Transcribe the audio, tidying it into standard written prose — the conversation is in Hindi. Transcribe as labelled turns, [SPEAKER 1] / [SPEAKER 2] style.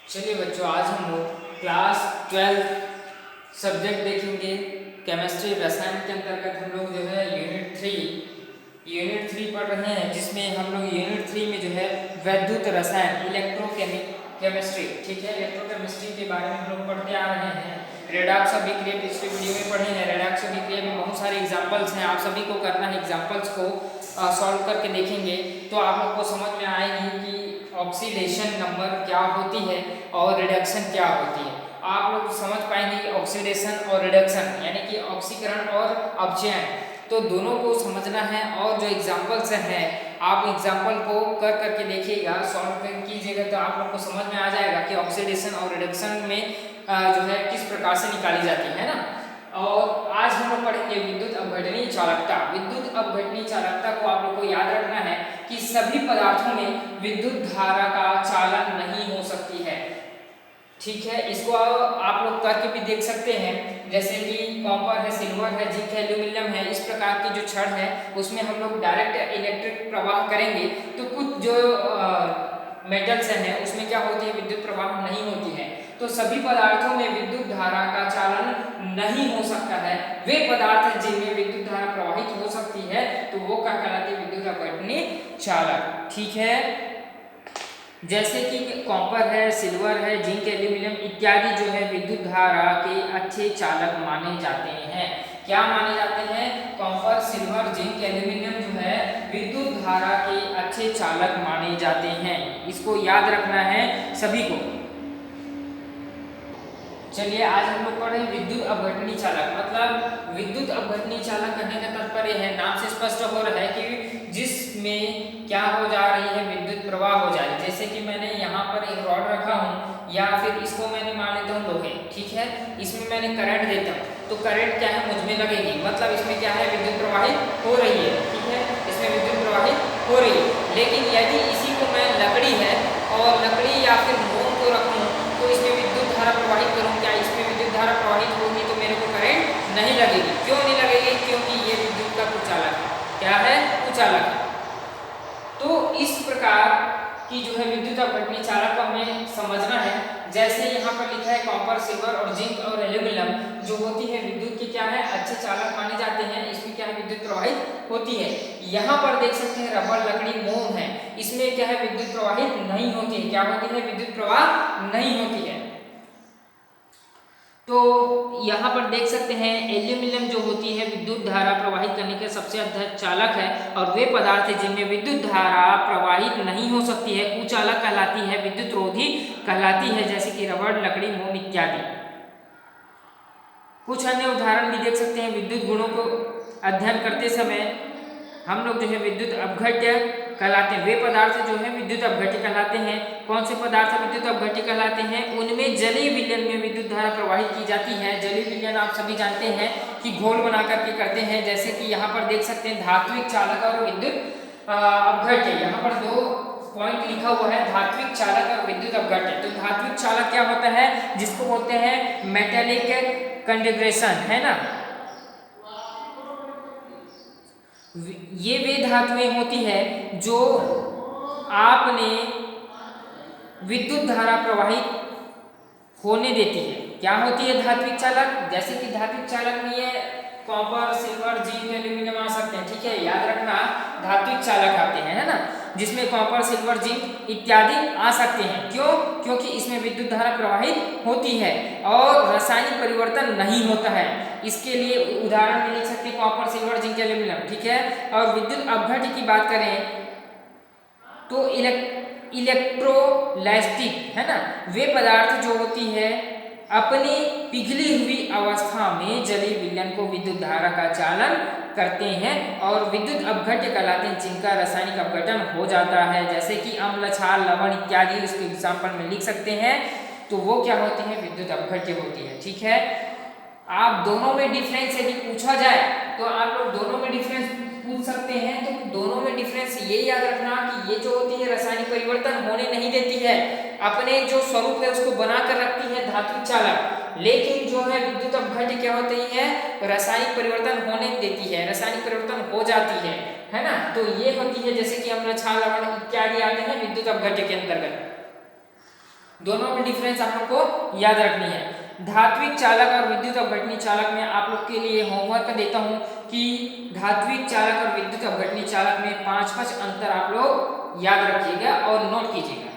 [SPEAKER 1] चलिए बच्चों, आज हम लोग क्लास 12 सब्जेक्ट देखेंगे केमिस्ट्री रसायन के अंतर्गत। हम लोग जो है यूनिट थ्री पढ़ रहे हैं, जिसमें हम लोग यूनिट 3 में जो है वैद्युत रसायन केमिस्ट्री, ठीक है, इलेक्ट्रोकेमिस्ट्री के बारे में हम लोग पढ़ते आ रहे हैं। रेडॉक्स अभिक्रिया पिछले वीडियो में पढ़े हैं। रेडॉक्स अभिक्रिया में बहुत सारे एग्जांपल्स हैं, आप सभी को करना है। एग्जांपल्स को सॉल्व करके देखेंगे तो आप लोग को समझ में आएगी कि ऑक्सीडेशन नंबर क्या होती है और रिडक्शन क्या होती है। आप लोग समझ पाएंगे कि ऑक्सीडेशन और रिडक्शन यानी कि ऑक्सीकरण और अपचयन, तो दोनों को समझना है। और जो एग्जांपल्स हैं, आप एग्जांपल को कर करके देखिएगा, सॉल्व कीजिएगा, तो आप लोग को समझ में आ जाएगा कि ऑक्सीडेशन और रिडक्शन में जो है किस प्रकार से निकाली जाती है ना। और आज हम लोग पढ़ेंगे विद्युत अपघटनीय चालकता। विद्युत अपघटनीय चालकता को आप लोग को याद रखना है कि सभी पदार्थों में विद्युत धारा का चालन नहीं हो सकती है, ठीक है। इसको आप लोग करके भी देख सकते हैं, जैसे कि कॉपर है, सिल्वर है, जिंक है, एल्यूमिनियम है। इस प्रकार की जो छड़ है उसमें हम लोग डायरेक्ट इलेक्ट्रिक प्रवाह करेंगे, तो कुछ जो मेटल्स हैं उसमें क्या होती है, विद्युत प्रवाह नहीं होती है। तो सभी पदार्थों में विद्युत धारा का चालन नहीं हो सकता है। वे पदार्थ जिनमें विद्युत धारा प्रवाहित हो सकती है तो वो क्या कहलाती है, विद्युत अपघटनीय चालक, ठीक है। जैसे कि कॉपर है, सिल्वर है, जिंक, एल्यूमिनियम इत्यादि जो है विद्युत धारा के अच्छे चालक माने जाते हैं। क्या माने जाते हैं? कॉपर, सिल्वर, जिंक, एल्यूमिनियम जो है विद्युत धारा के अच्छे चालक माने जाते हैं। इसको याद रखना है सभी को। चलिए, आज हम लोग पढ़ रहे हैं विद्युत अपघटनीय चालक। मतलब विद्युत अपघटनीय चालक कहने का तात्पर्य है, नाम से स्पष्ट हो रहा है कि जिसमें क्या हो जा रही है, विद्युत प्रवाह हो जा रही है। जैसे कि मैंने यहाँ पर एक रॉड रखा हूँ, या फिर इसको मैंने मान लेता हूँ लोहे, ठीक है। इसमें मैंने करंट देता हूँ, तो करंट क्या है, मुझ में लगेगी। मतलब इसमें क्या है, विद्युत प्रवाहित हो रही है, ठीक है, इसमें विद्युत प्रवाहित हो रही है। लेकिन यदि इसी को मैं लकड़ी है और लकड़ी या फिर मोम को रखूँ तो इसमें विद्युत धारा प्रवाहित करूँ, क्या इसमें विद्युत धारा प्रवाहित होगी तो मेरे को करंट नहीं लगेगी। क्यों नहीं लगेगी? क्योंकि ये विद्युत का कुचालक है। क्या है? कुचालक है। तो इस प्रकार की जो है विद्युत अपघटनीय चालक को हमें समझना है। जैसे यहाँ पर लिखा है कॉपर, सिल्वर और जिंक और एल्यूमिनियम जो होती है विद्युत के क्या है, अच्छे चालक माने जाते हैं। इसमें क्या है, विद्युत प्रवाहित होती है। यहाँ पर देख सकते हैं रबर, लकड़ी, मोम है, इसमें क्या है, विद्युत प्रवाहित नहीं होती है। क्या होती है? विद्युत प्रवाह नहीं होती है। तो यहाँ पर देख सकते हैं एल्यूमिनियम जो होती है विद्युत धारा प्रवाहित करने के सबसे अधिक चालक है। और वे पदार्थ जिनमें विद्युत धारा प्रवाहित नहीं हो सकती है कुचालक कहलाती है, विद्युत रोधी कहलाती है, जैसे कि रबड़, लकड़ी, मोम इत्यादि। कुछ अन्य उदाहरण भी देख सकते हैं। विद्युत गुणों को अध्ययन करते समय हम लोग जो है विद्युत अपघट्य कहलाते हैं। वे पदार्थ जो है विद्युत अपघट्य कहलाते हैं। कौन से पदार्थ विद्युत अपघट्य कहलाते हैं? उनमें जलीय विलयन में विद्युत धारा प्रवाहित की जाती है। जलीय विलयन आप सभी जानते हैं कि घोल बना करके करते हैं। जैसे कि यहाँ पर देख सकते हैं धात्विक चालक और विद्युत अपघट्य। यहाँ पर दो पॉइंट लिखा हुआ है, धात्विक चालक और विद्युत अपघट्य। तो धात्विक चालक क्या होता है? जिसको बोलते हैं मेटेलिक कंडक्शन, है ना। ये वे धातुएं होती है जो आपने विद्युत धारा प्रवाहित होने देती है। क्या होती है धात्विक चालक? जैसे कि धात्विक चालक में ये कॉपर, सिल्वर, जिंक, एल्यूमिनियम आ सकते हैं, ठीक है। याद रखना, धात्विक चालक आते हैं, है ना, जिसमें कॉपर, सिल्वर, जिंक इत्यादि आ सकते हैं। क्यों? क्योंकि इसमें विद्युत धारा प्रवाहित होती है और रासायनिक परिवर्तन नहीं होता है। इसके लिए उदाहरण में लिख सकते हैं कॉपर, सिल्वर, जिंक, एल्यूमिनियम, ठीक है। और विद्युत अपघट्य की बात करें तो इलेक्ट्रोलास्टिक, है ना, वे पदार्थ जो होती है अपनी पिघली हुई अवस्था में जलीय विलयन को विद्युत धारा का चालन करते हैं और विद्युत अपघट्य कहलाते हैं, जिनका रासायनिक अपघटन हो जाता है। जैसे कि अम्ल, क्षार, लवण इत्यादि उसके एग्जाम्पल में लिख सकते हैं। तो वो क्या होती है? विद्युत अपघट्य होती है, ठीक है। आप दोनों में डिफरेंस यदि पूछा जाए तो आप लोग दोनों में डिफरेंस पूछ सकते हैं। तो दोनों में डिफरेंस ये याद रखना कि ये जो होती है रासायनिक परिवर्तन होने नहीं देती है, अपने जो स्वरूप है उसको बना कर रखती है धात्विक चालक। लेकिन जो है विद्युत अपघट्य क्या होती है? रासायनिक परिवर्तन होने देती है, रासायनिक परिवर्तन हो जाती है ना। तो ये होती है जैसे कि अम्ल, क्षार, लवण इत्यादि आते हैं विद्युत अपघट्य के अंतर्गत। दोनों में डिफरेंस आप लोग को याद रखनी है। धात्विक चालक और विद्युत अपघटनी चालक में आप लोग के लिए होमवर्क देता हूं कि धात्विक चालक और विद्युत अपघटनी चालक में 5-5 अंतर आप लोग याद रखिएगा और नोट कीजिएगा।